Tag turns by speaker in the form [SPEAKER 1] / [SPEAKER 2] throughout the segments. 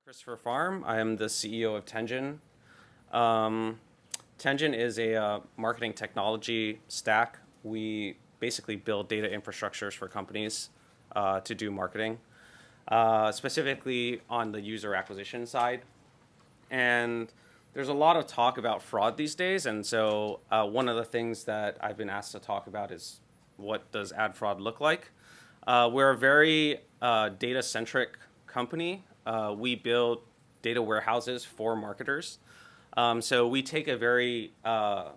[SPEAKER 1] Christopher Farm. I am the CEO of Tenjin. Um, Tenjin is a marketing technology stack. We basically build data infrastructures for companies to do marketing, specifically on the user acquisition side. And there's a lot of talk about fraud these days, and so one of the things that I've been asked to talk about is what does ad fraud look like? We're a very data-centric company. We build data warehouses for marketers. So we take a very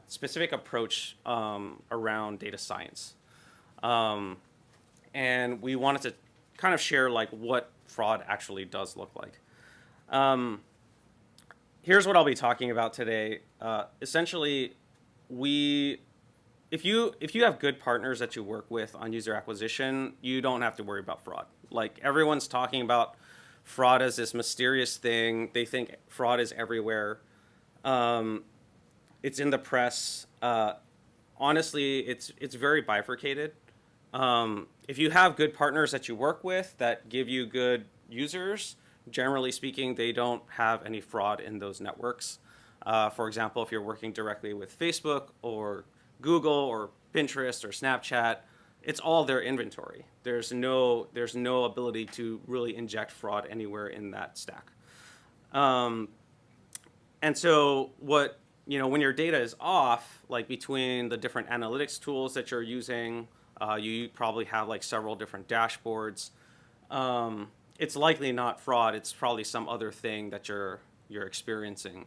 [SPEAKER 1] specific approach around data science. And we wanted to kind of share like what fraud actually does look like. Here's what I'll be talking about today. Essentially, if you have good partners that you work with on user acquisition, you don't have to worry about fraud. Like everyone's talking about fraud as this mysterious thing. They think fraud is everywhere. It's in the press. Honestly, it's very bifurcated. If you have good partners that you work with that give you good users, generally speaking, they don't have any fraud in those networks. For example, if you're working directly with Facebook or Google or Pinterest or Snapchat, it's all their inventory. There's no ability to really inject fraud anywhere in that stack. And so when your data is off, like between the different analytics tools that you're using, you probably have like several different dashboards. It's likely not fraud. It's probably some other thing that you're experiencing.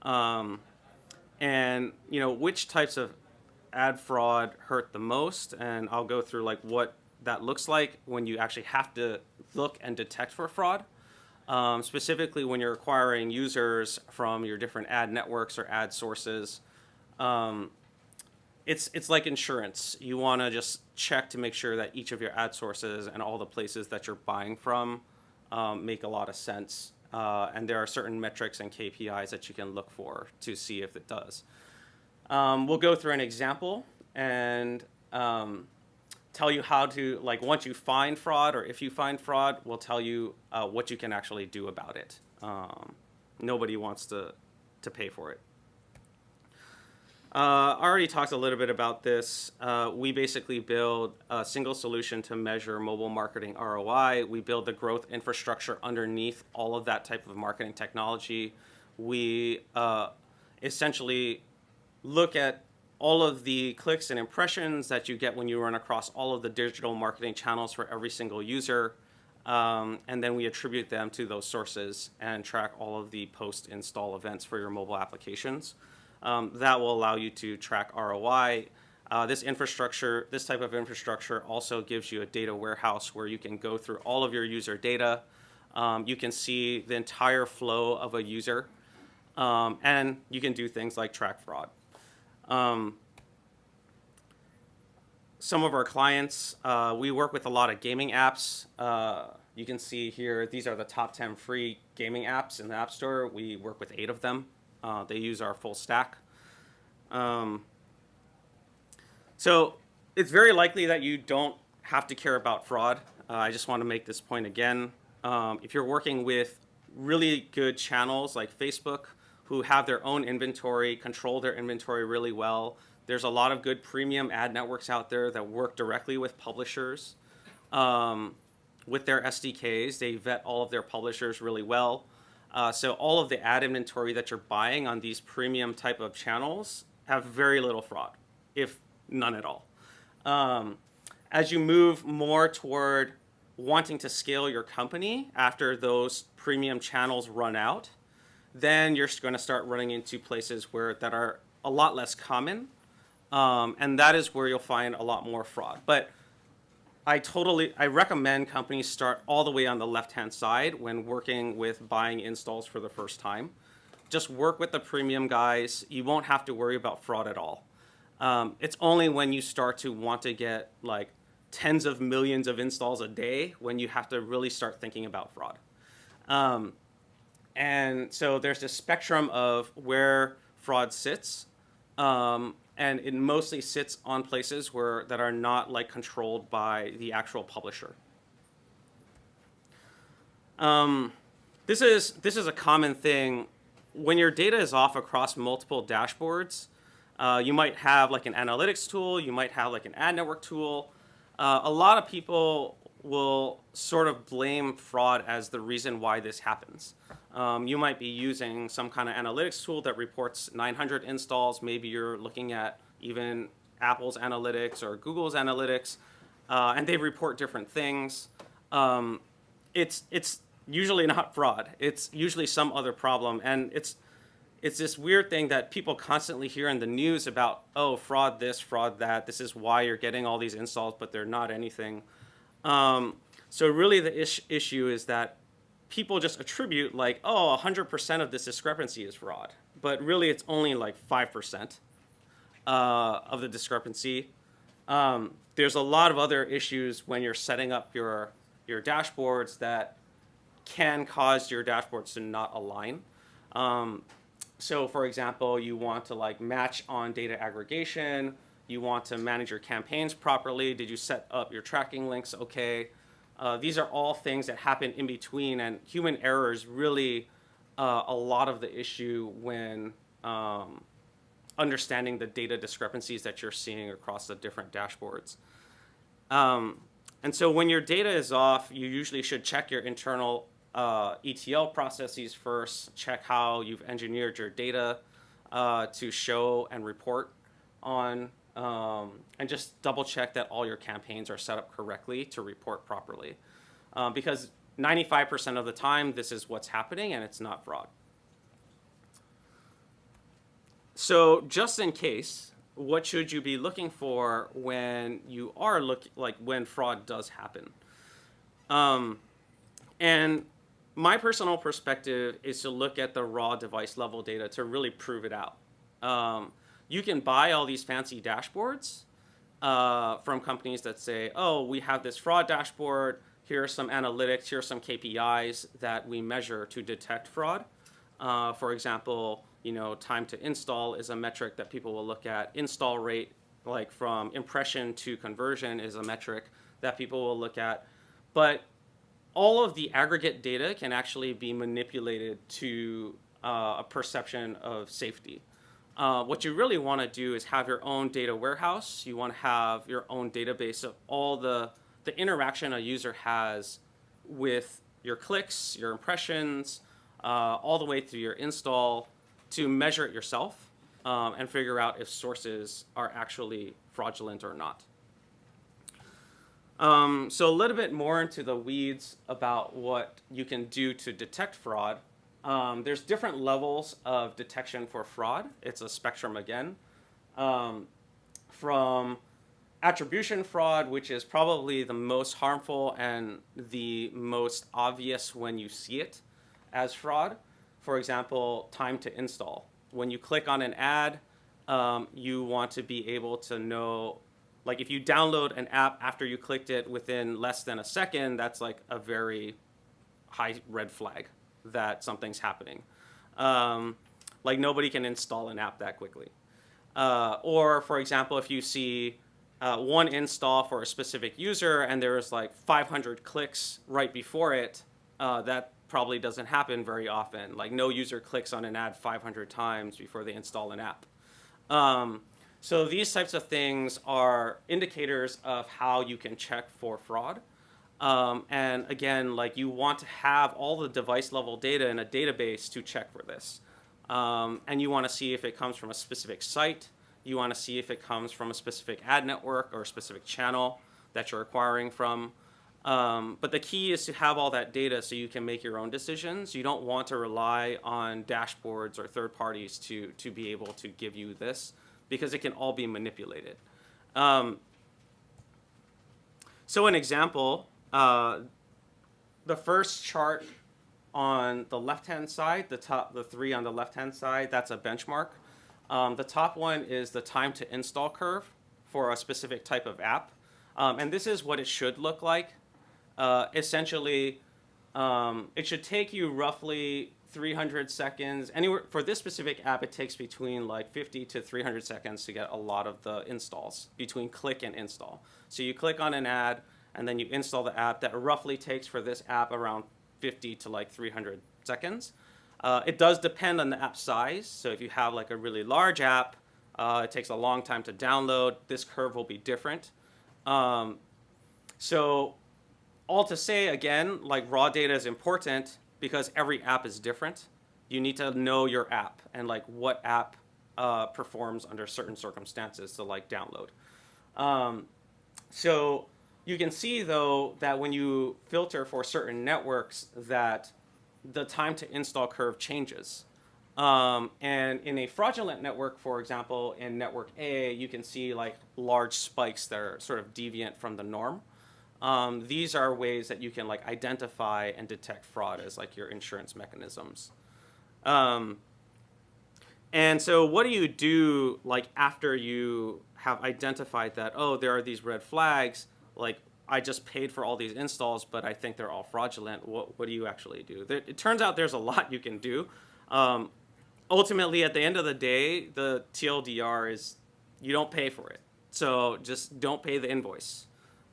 [SPEAKER 1] And which types of ad fraud hurt the most, and I'll go through like what that looks like when you actually have to look and detect for fraud. Specifically when you're acquiring users from your different ad networks or ad sources. It's like insurance. You want to just check to make sure that each of your ad sources and all the places that you're buying from make a lot of sense. And there are certain metrics and KPIs that you can look for to see if it does. We'll go through an example and tell you how to, like, once you find fraud or if you find fraud, we'll tell you what you can actually do about it. Nobody wants to pay for it. I already talked a little bit about this. We basically build a single solution to measure mobile marketing ROI. We build the growth infrastructure underneath all of that type of marketing technology. We essentially look at all of the clicks and impressions that you get when you run across all of the digital marketing channels for every single user. And then we attribute them to those sources and track all of the post-install events for your mobile applications. That will allow you to track ROI. This type of infrastructure also gives you a data warehouse where you can go through all of your user data. You can see the entire flow of a user. And you can do things like track fraud. Some of our clients, we work with a lot of gaming apps. You can see here, these are the top 10 free gaming apps in the App Store. We work with 8 of them. They use our full stack. So it's very likely that you don't have to care about fraud. I just want to make this point again. If you're working with really good channels like Facebook, who have their own inventory, control their inventory really well. There's a lot of good premium ad networks out there that work directly with publishers. With their SDKs, they vet all of their publishers really well. So all of the ad inventory that you're buying on these premium type of channels have very little fraud, if none at all. As you move more toward wanting to scale your company after those premium channels run out, then you're going to start running into places that are a lot less common, and that is where you'll find a lot more fraud. But I recommend companies start all the way on the left-hand side when working with buying installs for the first time. Just work with the premium guys. You won't have to worry about fraud at all. It's only when you start to want to get like tens of millions of installs a day when you have to really start thinking about fraud. And so there's this spectrum of where fraud sits, and it mostly sits on places that are not like controlled by the actual publisher. This is a common thing when your data is off across multiple dashboards. You might have like an analytics tool, you might have like an ad network tool. A lot of people will sort of blame fraud as the reason why this happens. You might be using some kind of analytics tool that reports 900 installs. Maybe you're looking at even Apple's analytics or Google's analytics, and they report different things. It's usually not fraud. It's usually some other problem, and it's this weird thing that people constantly hear in the news about, oh, fraud this, fraud that. This is why you're getting all these installs, but they're not anything. So really the issue is that people just attribute like, oh, 100% of this discrepancy is fraud. But really it's only like 5% of the discrepancy. There's a lot of other issues when you're setting up your dashboards that can cause your dashboards to not align. So for example, you want to like match on data aggregation. You want to manage your campaigns properly. Did you set up your tracking links okay? These are all things that happen in between, and human error is really a lot of the issue when understanding the data discrepancies that you're seeing across the different dashboards. And so when your data is off, you usually should check your internal ETL processes first, check how you've engineered your data to show and report on, and just double check that all your campaigns are set up correctly to report properly. Because 95% of the time, this is what's happening and it's not fraud. So just in case, what should you be looking for when you are when fraud does happen? And my personal perspective is to look at the raw device level data to really prove it out. You can buy all these fancy dashboards from companies that say, oh, we have this fraud dashboard, here are some analytics, here are some KPIs that we measure to detect fraud. For example, time to install is a metric that people will look at. Install rate, like from impression to conversion, is a metric that people will look at. But all of the aggregate data can actually be manipulated to a perception of safety. What you really want to do is have your own data warehouse. You want to have your own database of all the interaction a user has with your clicks, your impressions, all the way through your install, to measure it yourself and figure out if sources are actually fraudulent or not. So a little bit more into the weeds about what you can do to detect fraud. There's different levels of detection for fraud. It's a spectrum again. From attribution fraud, which is probably the most harmful and the most obvious when you see it as fraud. For example, time to install. When you click on an ad, you want to be able to know, like if you download an app after you clicked it within less than a second, that's like a very high red flag that something's happening. Like nobody can install an app that quickly. Or for example, if you see one install for a specific user and there's like 500 clicks right before it, that probably doesn't happen very often. Like no user clicks on an ad 500 times before they install an app. So these types of things are indicators of how you can check for fraud. And again, like you want to have all the device level data in a database to check for this. And you want to see if it comes from a specific site. You want to see if it comes from a specific ad network or a specific channel that you're acquiring from. But the key is to have all that data so you can make your own decisions. You don't want to rely on dashboards or third parties to be able to give you this, because it can all be manipulated. So an example, the first chart on the left-hand side, the three on the left-hand side, that's a benchmark. The top one is the time to install curve for a specific type of app. And this is what it should look like. Essentially, it should take you roughly 300 seconds. Anywhere for this specific app, it takes between like 50 to 300 seconds to get a lot of the installs between click and install. So you click on an ad and then you install the app. That roughly takes for this app around 50 to like 300 seconds. It does depend on the app size. So if you have like a really large app, it takes a long time to download. This curve will be different. So all to say, again, like raw data is important because every app is different. You need to know your app and like what app performs under certain circumstances to like download. So you can see though that when you filter for certain networks that the time to install curve changes. And in a fraudulent network, for example, in network A, you can see like large spikes that are sort of deviant from the norm. These are ways that you can like identify and detect fraud as like your insurance mechanisms. And so what do you do like after you have identified that, oh, there are these red flags, like I just paid for all these installs, but I think they're all fraudulent. What do you actually do? It turns out there's a lot you can do. Ultimately, at the end of the day, the TLDR is you don't pay for it. So just don't pay the invoice.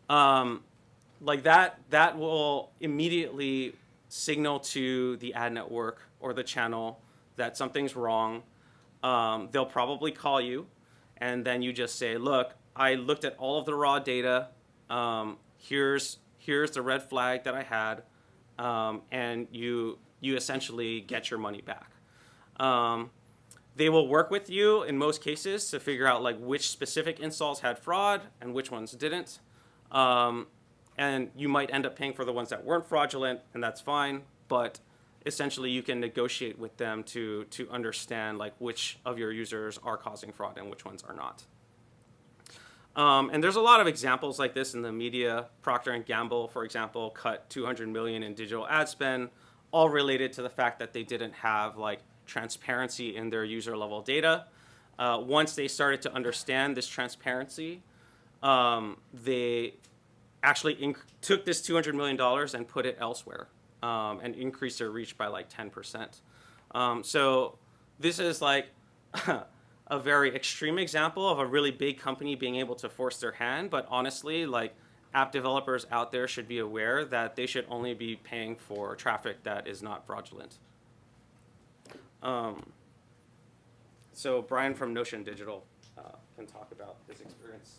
[SPEAKER 1] Like that will immediately signal to the ad network or the channel that something's wrong. They'll probably call you, and then you just say, look, I looked at all of the raw data. Here's the red flag that I had, and you essentially get your money back. They will work with you in most cases to figure out like which specific installs had fraud and which ones didn't. And you might end up paying for the ones that weren't fraudulent, and that's fine. But essentially, you can negotiate with them to understand like which of your users are causing fraud and which ones are not. And there's a lot of examples like this in the media. Procter & Gamble, for example, cut $200 million in digital ad spend, all related to the fact that they didn't have like transparency in their user level data. Once they started to understand this transparency, they actually took this $200 million and put it elsewhere and increased their reach by like 10%. So this is like a very extreme example of a really big company being able to force their hand. But honestly, like app developers out there should be aware that they should only be paying for traffic that is not fraudulent. So Brian from Notion Digital can talk about his experience.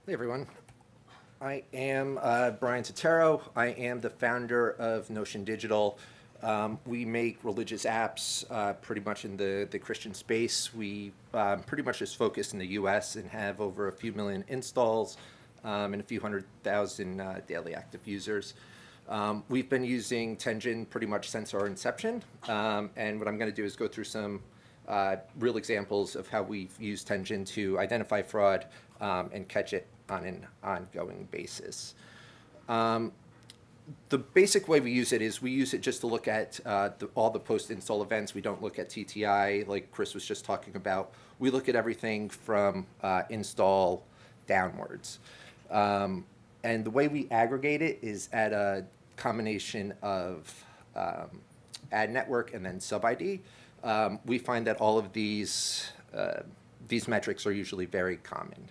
[SPEAKER 2] Hey everyone, I am Brian Setaro. I am the founder of Notion Digital. We make religious apps pretty much in the Christian space. We pretty much just focus in the US and have over a few million installs and a few 100,000 daily active users. We've been using Tenjin pretty much since our inception, and what I'm going to do is go through some real examples of how we've used Tenjin to identify fraud and catch it on an ongoing basis. The basic way we use it is we use it just to look at all the post-install events. We don't look at TTI like Chris was just talking about. We look at everything from install downwards. And the way we aggregate it is at a combination of ad network and then sub-ID. We find that all of these metrics are usually very common.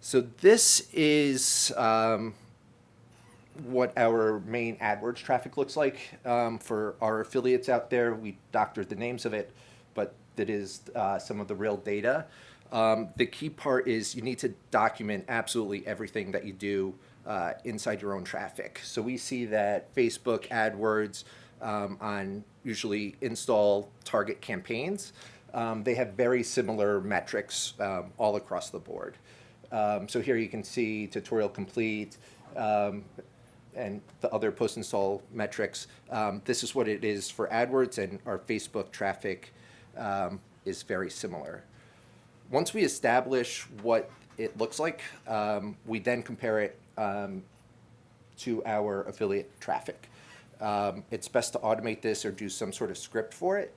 [SPEAKER 2] So this is what our main AdWords traffic looks like. For our affiliates out there, we doctored the names of it, but that is some of the real data. The key part is you need to document absolutely everything that you do inside your own traffic. So we see that Facebook AdWords on usually install target campaigns, they have very similar metrics all across the board. So here you can see tutorial complete and the other post-install metrics. This is what it is for AdWords, and our Facebook traffic is very similar. Once we establish what it looks like, we then compare it to our affiliate traffic. It's best to automate this or do some sort of script for it.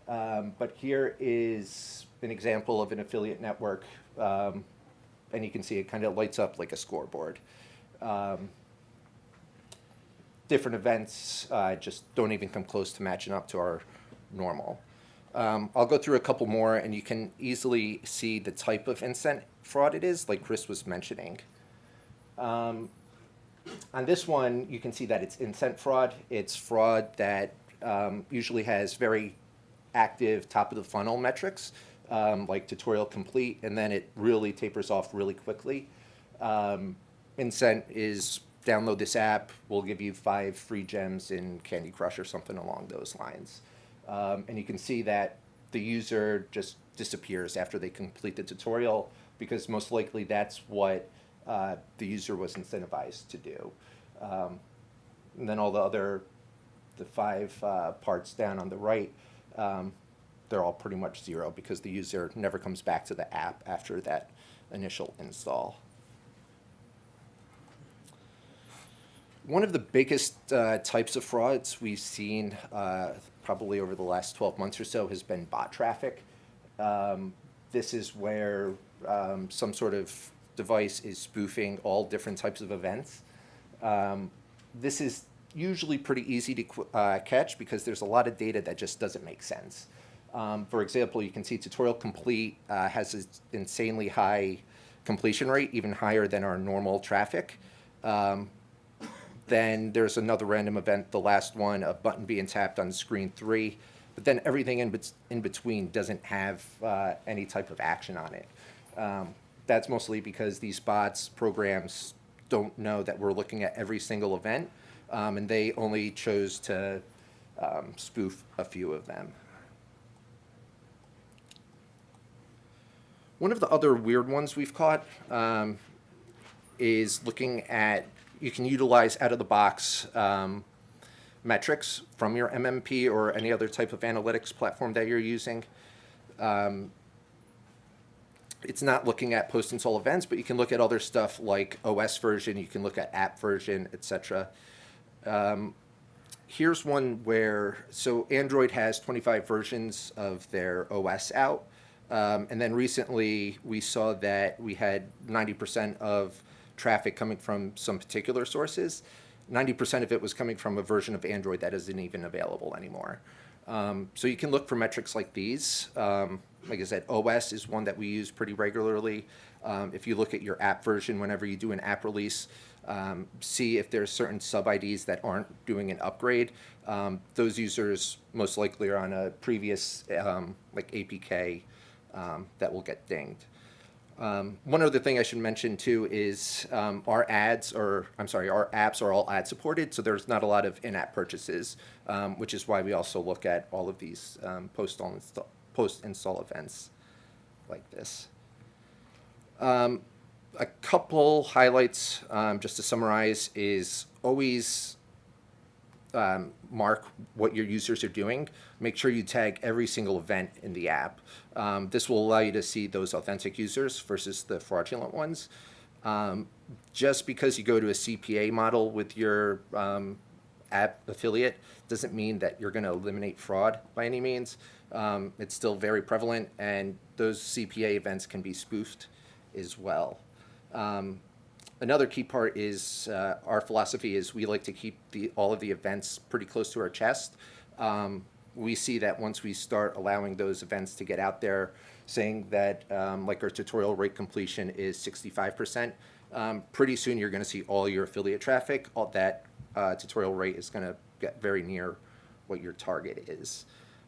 [SPEAKER 2] But here is an example of an affiliate network. And you can see it kind of lights up like a scoreboard. Different events just don't even come close to matching up to our normal. I'll go through a couple more, and you can easily see the type of fraud it is, like Chris was mentioning. On this one, you can see that it's incent fraud. It's fraud that usually has very active top of the funnel metrics, like tutorial complete, and then it really tapers off really quickly. Incent is download this app, we'll give you 5 free gems in Candy Crush or something along those lines. And you can see that the user just disappears after they complete the tutorial, because most likely that's what the user was incentivized to do. And then all the 5 parts down on the right, they're all pretty much 0 because the user never comes back to the app after that initial install. One of the biggest types of frauds we've seen probably over the last 12 months or so has been bot traffic. This is where some sort of device is spoofing all different types of events. This is usually pretty easy to catch because there's a lot of data that just doesn't make sense. For example, you can see tutorial complete has an insanely high completion rate, even higher than our normal traffic. Then there's another random event, the last one, a button being tapped on screen 3, but then everything in between doesn't have any type of action on it. That's mostly because these bots programs don't know that we're looking at every single event, and they only chose to spoof a few of them. One of the other weird ones we've caught is looking at, you can utilize out-of-the-box metrics from your MMP or any other type of analytics platform that you're using. It's not looking at post-install events, but you can look at other stuff like OS version, you can look at app version, etc. Here's one where, so Android has 25 versions of their OS out. And then recently we saw that we had 90% of traffic coming from some particular sources. 90% of it was coming from a version of Android that isn't even available anymore. So you can look for metrics like these. Like I said, OS is one that we use pretty regularly. If you look at your app version, whenever you do an app release, see if there's certain sub-IDs that aren't doing an upgrade. Those users most likely are on a previous like APK that will get dinged. One other thing I should mention too is our apps are all ad supported, so there's not a lot of in-app purchases, which is why we also look at all of these post-install events like this. A couple highlights, just to summarize, is always mark what your users are doing. Make sure you tag every single event in the app. This will allow you to see those authentic users versus the fraudulent ones. Just because you go to a CPA model with your app affiliate doesn't mean that you're going to eliminate fraud by any means. It's still very prevalent, and those CPA events can be spoofed as well. Another key part is our philosophy is we like to keep all of the events pretty close to our chest. We see that once we start allowing those events to get out there, saying that like our tutorial rate completion is 65%, pretty soon you're going to see all your affiliate traffic, all that tutorial rate is going to get very near what your target is.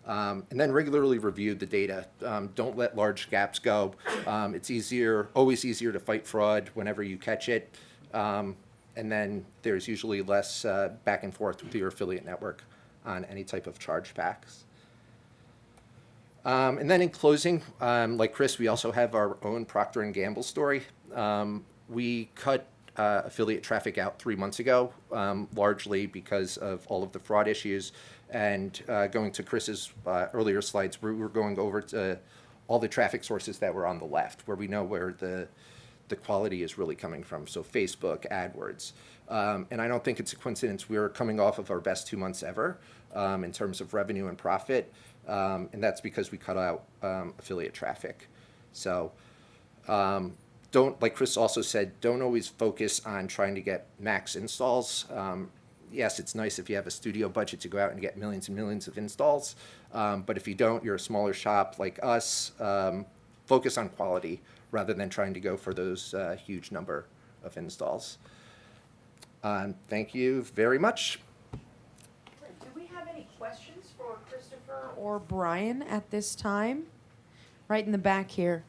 [SPEAKER 2] And then regularly review the data. Don't let large gaps go. It's always easier to fight fraud whenever you catch it. And then there's usually less back and forth with your affiliate network on any type of chargebacks. And then in closing, like Chris, we also have our own Procter & Gamble story. We cut affiliate traffic out 3 months ago, largely because of all of the fraud issues. And going to Chris's earlier slides, we were going over to all the traffic sources that were on the left, where we know where the quality is really coming from. So Facebook, AdWords. And I don't think it's a coincidence. We're coming off of our best 2 months ever in terms of revenue and profit. And that's because we cut out affiliate traffic. So like Chris also said, don't always focus on trying to get max installs. Yes, it's nice if you have a studio budget to go out and get millions and millions of installs. But if you don't, you're a smaller shop like us, focus on quality rather than trying to go for those huge number of installs. Thank you very much.
[SPEAKER 3] Do we have any questions for Christopher or Brian at this time? Right in the back here.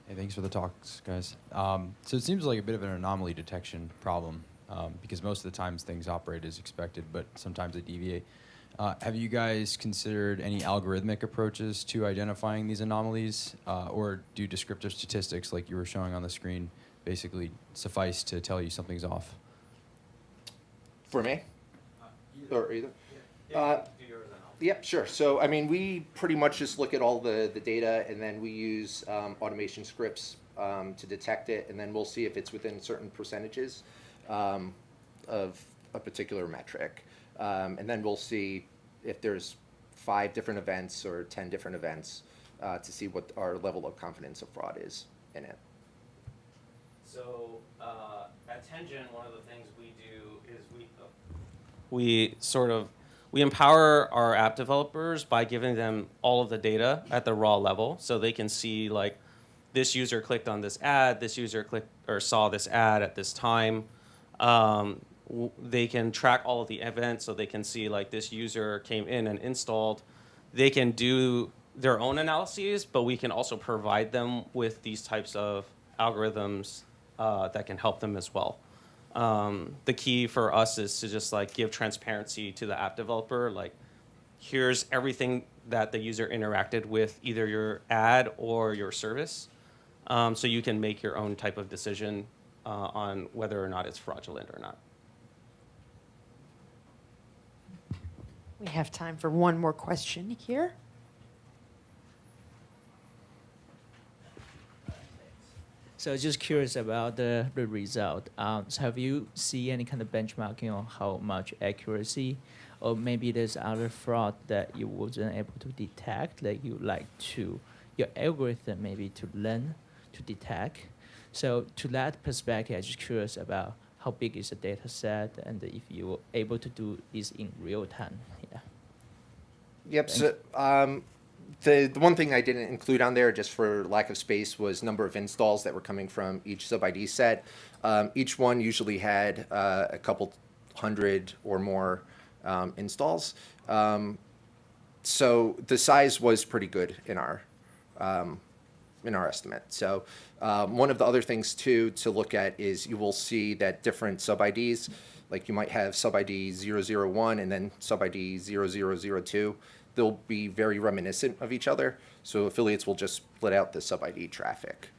[SPEAKER 4] Hey, thanks for the talks, guys. So it seems like a bit of an anomaly detection problem because most of the times things operate as expected, but sometimes they deviate. Have you guys considered any algorithmic approaches to identifying these anomalies, or do descriptive statistics like you were showing on the screen basically suffice to tell you something's off?
[SPEAKER 2] For me? Or either? Yep, sure. So, I mean, we pretty much just look at all the data, and then we use automation scripts to detect it, and then we'll see if it's within certain percentages of a particular metric. And then we'll see if there's 5 different events or 10 different events to see what our level of confidence of fraud is in it.
[SPEAKER 1] So at Tenjin, one of the things we do is we empower our app developers by giving them all of the data at the raw level, so they can see like this user clicked on this ad, this user clicked or saw this ad at this time. They can track all of the events, so they can see like this user came in and installed. They can do their own analyses, but we can also provide them with these types of algorithms that can help them as well. The key for us is to just like give transparency to the app developer. Like, here's everything that the user interacted with, either your ad or your service, so you can make your own type of decision on whether or not it's fraudulent or not.
[SPEAKER 3] We have time for one more question here.
[SPEAKER 5] So just curious about the result. So have you seen any kind of benchmarking on how much accuracy, or maybe there's other fraud that you wasn't able to detect, that you like to, your algorithm maybe to learn to detect? So to that perspective, I'm just curious about how big is the data set, and if you were able to do this in real time. Yeah.
[SPEAKER 2] Yep. So the one thing I didn't include on there, just for lack of space, was number of installs that were coming from each sub-ID set. Each one usually had a couple hundred or more installs. So the size was pretty good in our estimate. So one of the other things too to look at is you will see that different sub-IDs, like you might have sub-ID 001 and then sub-ID 0002, they'll be very reminiscent of each other. So affiliates will just split out the sub-ID traffic.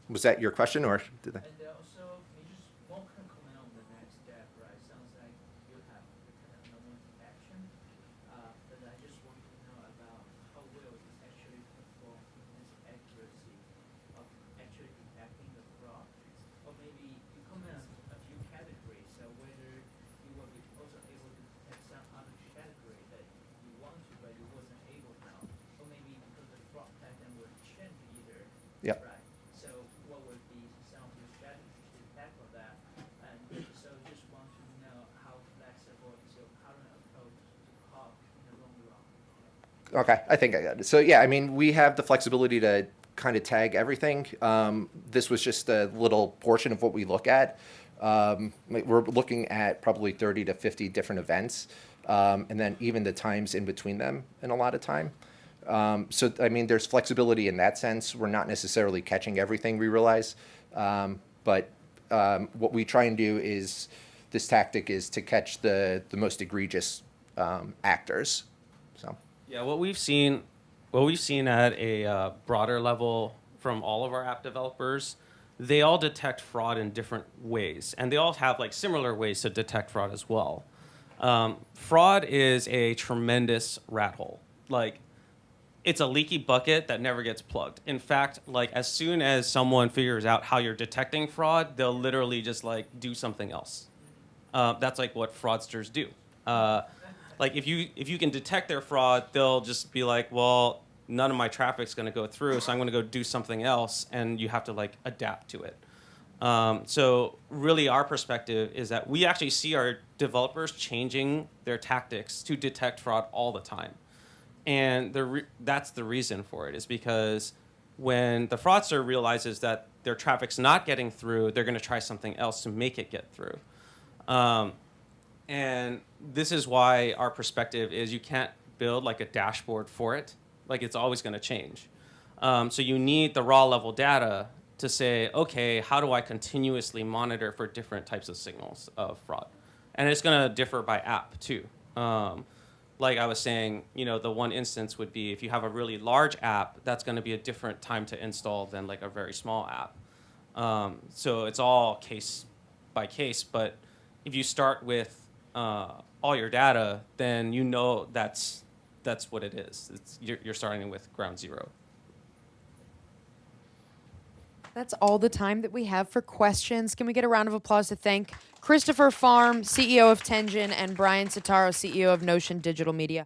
[SPEAKER 2] Was that your question, or did I?
[SPEAKER 5] And also, maybe just one kind of comment on the next step, right? Sounds like you have the kind of normal detection, but I just want to know about how well this actually perform in this accuracy of actually detecting the fraud. Or maybe you comment on a few categories, so whether you will be also able to detect some other category that you want to, but you wasn't able now. Or maybe because the fraud pattern will change either.
[SPEAKER 2] Yep.
[SPEAKER 5] Right. So what would be some of your strategies to tackle that? And so just want to know how flexible is your current approach to COG in the long run?
[SPEAKER 2] Okay, I think I got it. So yeah, I mean, we have the flexibility to kind of tag everything. This was just a little portion of what we look at. We're looking at probably 30 to 50 different events, and then even the times in between them in a lot of time. So, I mean, there's flexibility in that sense. We're not necessarily catching everything, we realize. But what we try and do is, this tactic is to catch the most egregious actors. So.
[SPEAKER 1] Yeah, what we've seen at a broader level from all of our app developers, they all detect fraud in different ways, and they all have like similar ways to detect fraud as well. Fraud is a tremendous rat hole. Like, it's a leaky bucket that never gets plugged. In fact, like as soon as someone figures out how you're detecting fraud, they'll literally just like do something else. That's like what fraudsters do. Like if you can detect their fraud, they'll just be like, well, none of my traffic's going to go through, so I'm going to go do something else, and you have to like adapt to it. So really, our perspective is that we actually see our developers changing their tactics to detect fraud all the time. And that's the reason for it, is because when the fraudster realizes that their traffic's not getting through, they're going to try something else to make it get through. And this is why our perspective is you can't build like a dashboard for it. Like, it's always going to change. So you need the raw level data to say, okay, how do I continuously monitor for different types of signals of fraud? And it's going to differ by app too. Like I was saying, the one instance would be if you have a really large app, that's going to be a different time to install than like a very small app. So it's all case by case. But if you start with all your data, then that's what it is. You're starting with ground zero.
[SPEAKER 3] That's all the time that we have for questions. Can we get a round of applause to thank Christopher Farm, CEO of Tenjin, and Brian Setaro, CEO of Notion Digital Media?